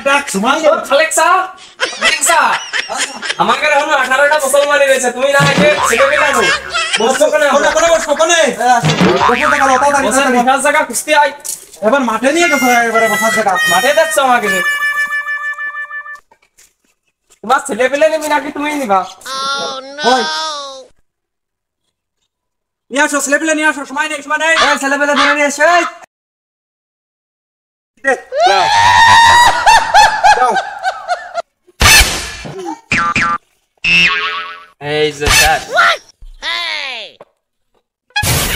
ডাক সুমাই খালেকসা খালেকসা আমাকে হলো 18টা মুসলমানি রয়েছে তুমি না আগে ছেলে পেলে আনো বসো কেন বসো কোনে বসার জায়গা কুস্তি আই এবার মাঠে নিয়ে গেছো এবারে বসার জায়গা মাঠে যাচ্ছ আমাকে তোমার ছেলে পেলে নেবি নাকি তুমি নিবা ওই নিয়ে আসো ছেলে পেলে নিয়ে আসো সময় নেই ছেলে পেলে ধরে নিয়ে এসে যাও এই যে স্যার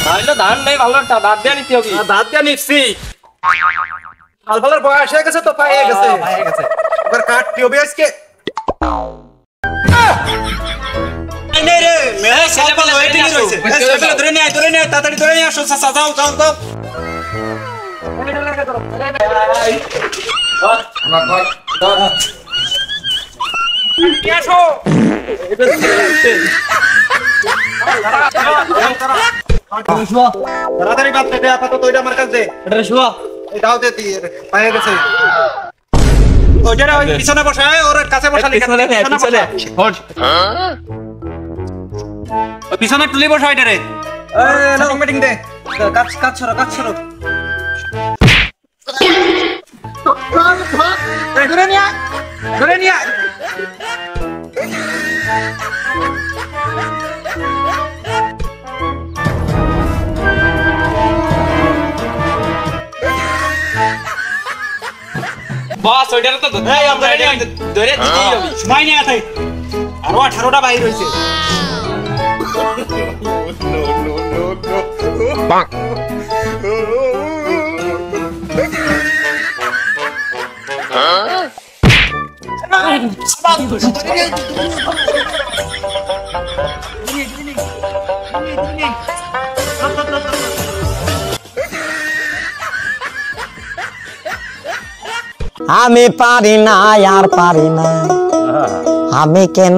তাহলে ধান নেই ভালোটা দাঁত দিয়ে নিতে হবে দাঁত দিয়ে নিচ্ছি ফালফালের বয়স হয়ে গেছে তো পায়ে গেছে এবার কাট কি হবে আজকে নেই রে মেয়ে ছেলে পেলে ওয়েটিং এ রয়েছে ছেলে পেলে ধরে নিয়ে তাড়াতাড়ি ধরে নিয়ে আসো চাচা যাও নিয়ে আসো তাড়াতাড়ি বাদ দে আপাতত ওইটা আমার কাছে দে এটা শুয়া এটাও দে দিয়ে পায়ে গেছে ওইটা ওই পিছনে বসায় ওর কাছে বসালি পিছনে ওই পিছনে তুলি বসা ওইটা রে এই মিটিং দে কাজ ছড়ো ধরে নিয়ে বস ওইটারে তো এই আমরা ধরে দিতেই হবে সময় নিয়ে আয় আরো 18টা বাইর হইছে আমি পারি না আর পারি না আমি কেন